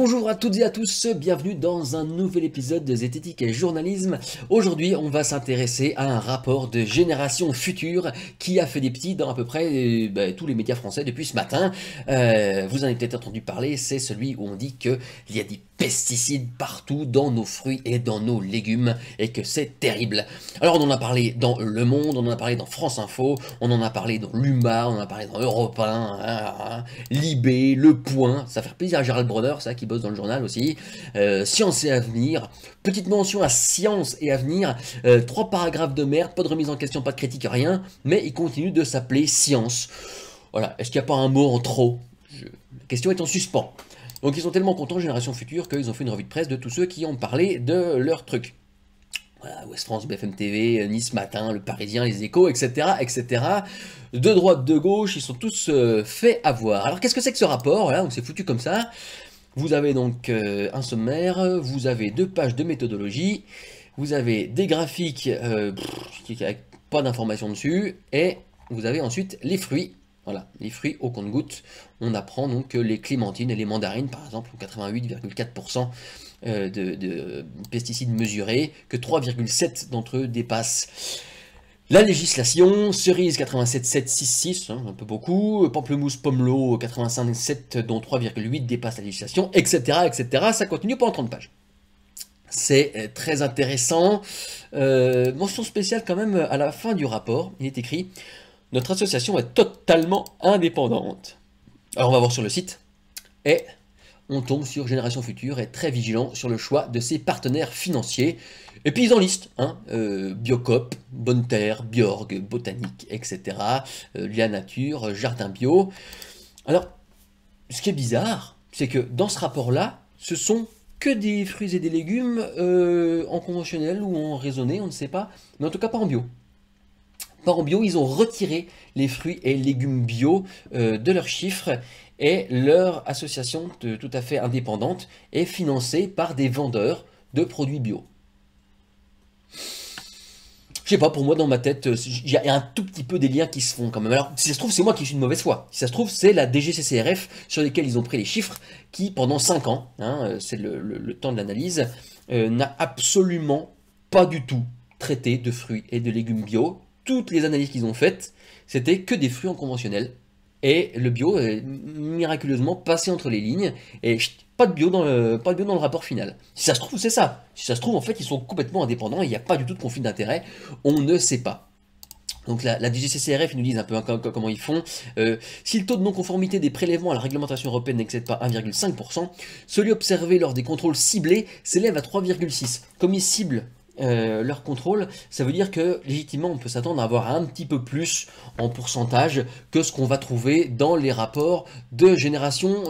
Bonjour à toutes et à tous, bienvenue dans un nouvel épisode de Zététique et Journalisme. Aujourd'hui, on va s'intéresser à un rapport de Génération Future qui a fait des petits dans à peu près tous les médias français depuis ce matin. Vous en avez peut-être entendu parler, c'est celui où on dit qu'il y a des pesticides partout dans nos fruits et dans nos légumes et que c'est terrible. Alors on en a parlé dans Le Monde, on en a parlé dans France Info, on en a parlé dans l'UMA, on en a parlé dans Europe 1, Libé, Le Point, ça fait plaisir à Gérald Bronner, ça qui bosse dans le journal aussi, Science et Avenir, petite mention à Science et Avenir, 3 paragraphes de merde, pas de remise en question, pas de critique, rien, mais il continue de s'appeler Science. Voilà, est-ce qu'il n'y a pas un mot en trop? La question est en suspens. Donc ils sont tellement contents, Génération Future, qu'ils ont fait une revue de presse de tous ceux qui ont parlé de leur truc. Voilà, Ouest France, BFM TV, Nice Matin, Le Parisien, Les Échos, etc., etc. De droite, de gauche, ils sont tous fait avoir. Alors qu'est-ce que c'est que ce rapport? Voilà, donc c'est foutu comme ça. Vous avez donc un sommaire, vous avez 2 pages de méthodologie, vous avez des graphiques avec pas d'informations dessus, et vous avez ensuite les fruits. Voilà, les fruits au compte-gouttes. On apprend donc que les clémentines et les mandarines, par exemple, ont 88,4% de pesticides mesurés, que 3,7 d'entre eux dépassent la législation. Cerise 87,766, un peu beaucoup, pamplemousse pomelo 85,7 dont 3,8 dépassent la législation, etc., etc. Ça continue pendant 30 pages. C'est très intéressant. Mention spéciale quand même à la fin du rapport, il est écrit: notre association est totalement indépendante. Alors on va voir sur le site, et on tombe sur Génération Future est très vigilant sur le choix de ses partenaires financiers. Et puis ils en listent, Biocop, Bonne Terre, Bjorg, Botanique, etc. Lia Nature, Jardin Bio. Alors, ce qui est bizarre, c'est que dans ce rapport-là, ce sont que des fruits et des légumes en conventionnel ou en raisonné, on ne sait pas, mais en tout cas pas en bio. Pas en bio, ils ont retiré les fruits et légumes bio de leurs chiffres, et leur association tout à fait indépendante est financée par des vendeurs de produits bio. Je sais pas, pour moi dans ma tête, il y a un tout petit peu des liens qui se font quand même. Alors si ça se trouve c'est moi qui suis de mauvaise foi, si ça se trouve c'est la DGCCRF sur lesquels ils ont pris les chiffres, qui pendant 5 ans, c'est le temps de l'analyse, n'a absolument pas du tout traité de fruits et de légumes bio. Toutes les analyses qu'ils ont faites, c'était que des fruits en conventionnel. Et le bio est miraculeusement passé entre les lignes, et pas de bio dans le rapport final. Si ça se trouve, c'est ça. Si ça se trouve, en fait, ils sont complètement indépendants, et il n'y a pas du tout de conflit d'intérêt, on ne sait pas. Donc la DGCCRF, ils nous disent un peu comment ils font. Si le taux de non-conformité des prélèvements à la réglementation européenne n'excède pas 1,5%, celui observé lors des contrôles ciblés s'élève à 3,6%. Comme ils ciblent leur contrôle, ça veut dire que légitimement on peut s'attendre à avoir un petit peu plus en pourcentage que ce qu'on va trouver dans les rapports de Génération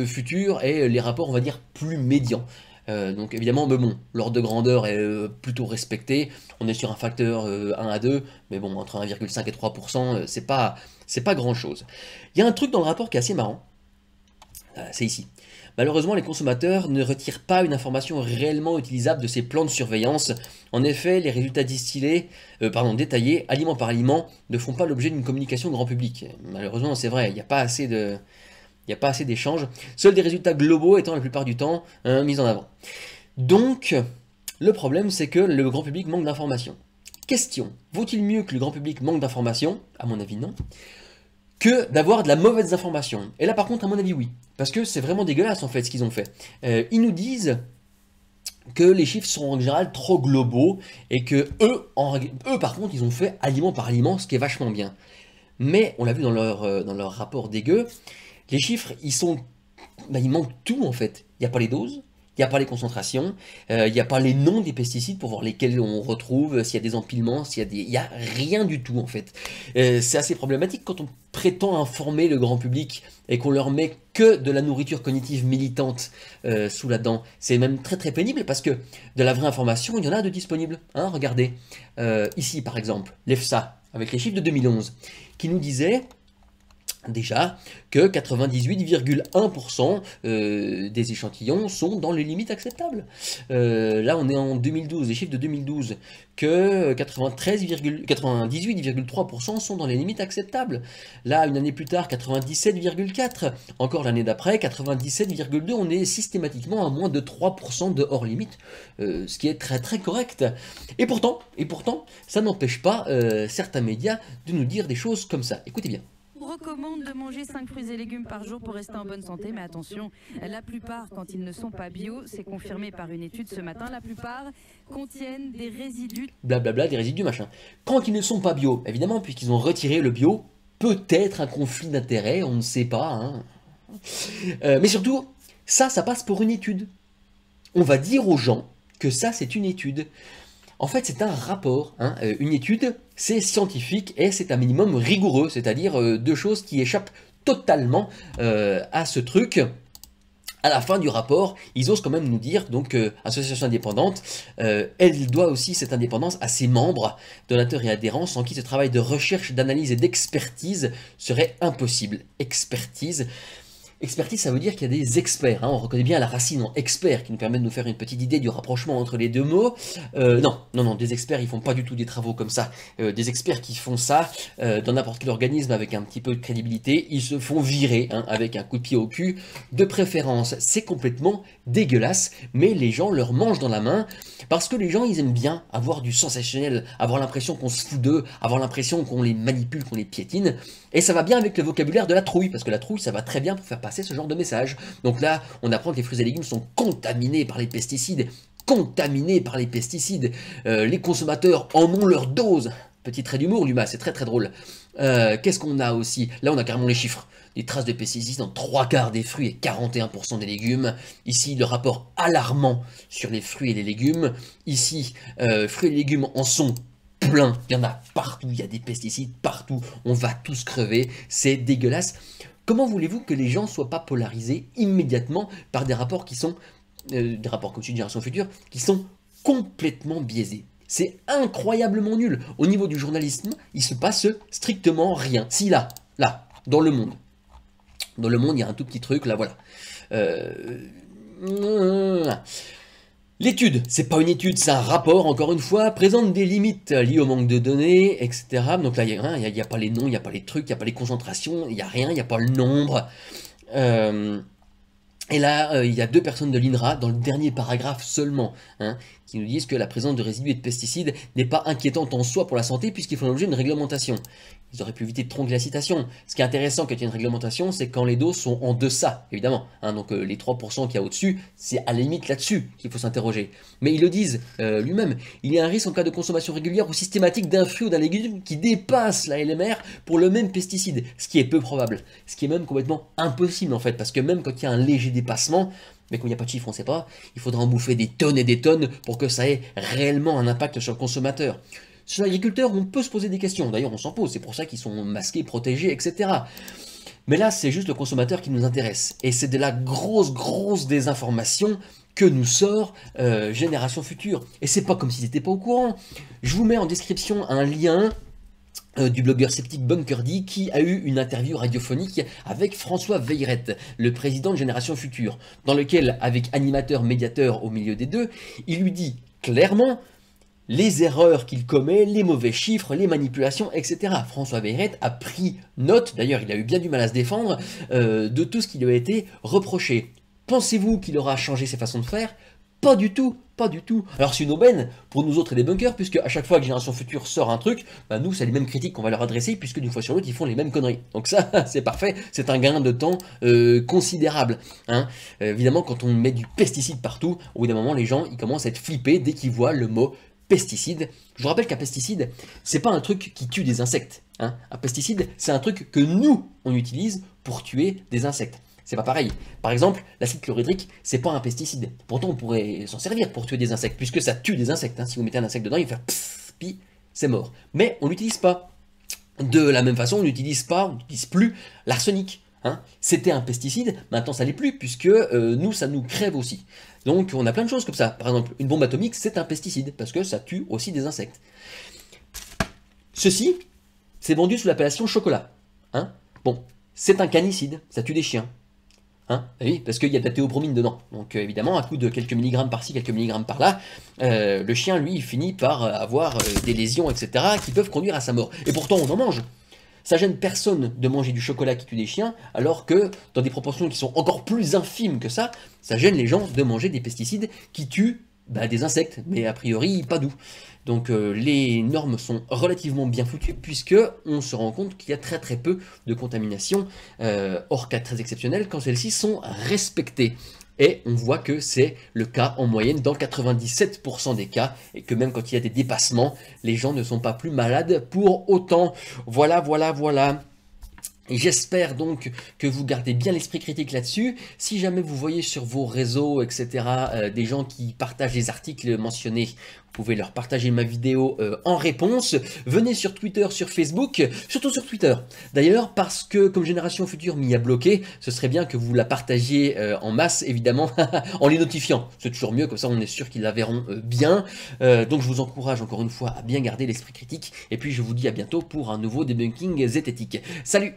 Future et les rapports, on va dire, plus médians. Donc évidemment, mais bon, l'ordre de grandeur est plutôt respecté, on est sur un facteur 1 à 2, mais bon, entre 1,5 et 3%, c'est pas grand chose. Il y a un truc dans le rapport qui est assez marrant, c'est ici. Malheureusement, les consommateurs ne retirent pas une information réellement utilisable de ces plans de surveillance. En effet, les résultats détaillés, aliment par aliment, ne font pas l'objet d'une communication grand public. Malheureusement, c'est vrai, il n'y a pas assez d'échanges. Seuls des résultats globaux étant la plupart du temps mis en avant. Donc, le problème, c'est que le grand public manque d'informations. Question: vaut-il mieux que le grand public manque d'informations? À mon avis, non. Que d'avoir de la mauvaise information. Et là par contre à mon avis oui, parce que c'est vraiment dégueulasse en fait ce qu'ils ont fait. Ils nous disent que les chiffres sont en général trop globaux, et que eux par contre ils ont fait aliment par aliment, ce qui est vachement bien. Mais on l'a vu dans leur rapport dégueu, les chiffres il manque tout en fait. Il n'y a pas les doses, il n'y a pas les concentrations, il n'y a pas les noms des pesticides pour voir lesquels on retrouve, s'il y a des empilements, il n'y a rien du tout en fait. C'est assez problématique quand on prétend informer le grand public et qu'on leur met que de la nourriture cognitive militante sous la dent. C'est même très très pénible, parce que de la vraie information, il y en a de disponible. Regardez, ici par exemple, l'EFSA, avec les chiffres de 2011, qui nous disait déjà que 98,1% des échantillons sont dans les limites acceptables. Là, on est en 2012, les chiffres de 2012, que 98,3% sont dans les limites acceptables. Là, une année plus tard, 97,4%. Encore l'année d'après, 97,2%. On est systématiquement à moins de 3% de hors limite, ce qui est très très correct. Et pourtant, ça n'empêche pas certains médias de nous dire des choses comme ça. Écoutez bien. On recommande de manger 5 fruits et légumes par jour pour rester en bonne santé, mais attention, la plupart, quand ils ne sont pas bio, c'est confirmé par une étude ce matin, la plupart contiennent des résidus. Blablabla, des résidus machin. Quand ils ne sont pas bio, évidemment, puisqu'ils ont retiré le bio, peut-être un conflit d'intérêts, on ne sait pas. Hein. Mais surtout, ça passe pour une étude. On va dire aux gens que ça, c'est une étude. En fait, c'est un rapport. Hein. Une étude, c'est scientifique et c'est un minimum rigoureux, c'est-à-dire deux choses qui échappent totalement à ce truc. À la fin du rapport, ils osent quand même nous dire, donc association indépendante, elle doit aussi cette indépendance à ses membres, donateurs et adhérents, sans qui ce travail de recherche, d'analyse et d'expertise serait impossible. Expertise, ça veut dire qu'il y a des experts, hein, on reconnaît bien la racine en expert qui nous permet de nous faire une petite idée du rapprochement entre les deux mots. Non, des experts ils font pas du tout des travaux comme ça. Des experts qui font ça dans n'importe quel organisme avec un petit peu de crédibilité, ils se font virer hein, avec un coup de pied au cul. De préférence, c'est complètement dégueulasse, mais les gens leur mangent dans la main parce que les gens ils aiment bien avoir du sensationnel, avoir l'impression qu'on se fout d'eux, avoir l'impression qu'on les manipule, qu'on les piétine. Et ça va bien avec le vocabulaire de la trouille, parce que la trouille ça va très bien pour faire passer ce genre de message. Donc là, on apprend que les fruits et légumes sont contaminés par les pesticides. Les consommateurs en ont leur dose. Petit trait d'humour, Luma, c'est très très drôle. Qu'est-ce qu'on a aussi? Là, on a carrément les chiffres. Des traces de pesticides dans 3/4 des fruits et 41% des légumes. Ici, le rapport alarmant sur les fruits et les légumes. Ici, fruits et légumes en sont plein, il y en a partout, il y a des pesticides partout, on va tous crever, c'est dégueulasse. Comment voulez-vous que les gens ne soient pas polarisés immédiatement par des rapports qui sont, des rapports comme une génération future, qui sont complètement biaisés? C'est incroyablement nul. Au niveau du journalisme, il se passe strictement rien. Si là, dans le monde, il y a un tout petit truc, là voilà. L'étude, c'est pas une étude, c'est un rapport, encore une fois, présente des limites liées au manque de données, etc. Donc là, il n'y a pas les noms, il n'y a pas les trucs, il n'y a pas les concentrations, il n'y a rien, il n'y a pas le nombre. Et là, il y a deux personnes de l'INRA, dans le dernier paragraphe seulement, hein, qui nous disent que la présence de résidus et de pesticides n'est pas inquiétante en soi pour la santé, puisqu'ils font l'objet d'une réglementation. Ils auraient pu éviter de tronquer la citation. Ce qui est intéressant quand il y a une réglementation, c'est quand les doses sont en deçà, évidemment. Hein, donc les 3% qu'il y a au-dessus, c'est à la limite là-dessus qu'il faut s'interroger. Mais ils le disent lui-même, il y a un risque en cas de consommation régulière ou systématique d'un fruit ou d'un légume qui dépasse la LMR pour le même pesticide, ce qui est peu probable. Ce qui est même complètement impossible en fait, parce que même quand il y a un léger dépassement, mais comme il n'y a pas de chiffre, on ne sait pas, il faudra en bouffer des tonnes et des tonnes pour que ça ait réellement un impact sur le consommateur. Sur l'agriculteur, on peut se poser des questions, d'ailleurs on s'en pose, c'est pour ça qu'ils sont masqués, protégés, etc. Mais là, c'est juste le consommateur qui nous intéresse, et c'est de la grosse désinformation que nous sort Génération Future. Et c'est pas comme s'ils n'étaient pas au courant. Je vous mets en description un lien du blogueur sceptique Bunkerdy qui a eu une interview radiophonique avec François Veillerette, le président de Génération Future, dans lequel, avec animateur, médiateur au milieu des deux, il lui dit clairement les erreurs qu'il commet, les mauvais chiffres, les manipulations, etc. François Veillerette a pris note, d'ailleurs il a eu bien du mal à se défendre, de tout ce qui lui a été reproché. Pensez-vous qu'il aura changé ses façons de faire? Pas du tout, pas du tout. Alors c'est une aubaine pour nous autres et les bunkers, puisque à chaque fois que Génération Future sort un truc, bah nous c'est les mêmes critiques qu'on va leur adresser, puisque d'une fois sur l'autre ils font les mêmes conneries. Donc ça c'est parfait, c'est un gain de temps considérable. Hein. Évidemment quand on met du pesticide partout, au bout d'un moment les gens ils commencent à être flippés dès qu'ils voient le mot pesticide. Je vous rappelle qu'un pesticide, c'est pas un truc qui tue des insectes. Hein. Un pesticide, c'est un truc que nous, on utilise pour tuer des insectes. C'est pas pareil. Par exemple, l'acide chlorhydrique, c'est pas un pesticide. Pourtant, on pourrait s'en servir pour tuer des insectes, puisque ça tue des insectes. Hein. Si vous mettez un insecte dedans, il va faire pfff, puis c'est mort. Mais on l'utilise pas. De la même façon, on n'utilise plus l'arsenic. Hein. C'était un pesticide, maintenant ça l'est plus, puisque nous, ça nous crève aussi. Donc on a plein de choses comme ça. Par exemple, une bombe atomique, c'est un pesticide, parce que ça tue aussi des insectes. Ceci, c'est vendu sous l'appellation chocolat. Hein. Bon, c'est un canicide, ça tue des chiens. Hein, oui, parce qu'il y a de la théobromine dedans. Donc évidemment, à coup de quelques milligrammes par-ci, quelques milligrammes par-là, le chien, lui, il finit par avoir des lésions, etc., qui peuvent conduire à sa mort. Et pourtant, on en mange. Ça gêne personne de manger du chocolat qui tue des chiens, alors que, dans des proportions qui sont encore plus infimes que ça gêne les gens de manger des pesticides qui tuent des insectes, mais a priori pas doux. Donc les normes sont relativement bien foutues, puisque on se rend compte qu'il y a très très peu de contamination, hors cas très exceptionnels, quand celles-ci sont respectées. Et on voit que c'est le cas en moyenne dans 97% des cas, et que même quand il y a des dépassements, les gens ne sont pas plus malades pour autant. Voilà, voilà, voilà. Et j'espère donc que vous gardez bien l'esprit critique là-dessus. Si jamais vous voyez sur vos réseaux, etc., des gens qui partagent les articles mentionnés, vous pouvez leur partager ma vidéo en réponse. Venez sur Twitter, sur Facebook, surtout sur Twitter. D'ailleurs, parce que comme Génération Future m'y a bloqué, ce serait bien que vous la partagiez en masse, évidemment, en les notifiant. C'est toujours mieux, comme ça on est sûr qu'ils la verront bien. Donc je vous encourage encore une fois à bien garder l'esprit critique. Et puis je vous dis à bientôt pour un nouveau debunking zététique. Salut!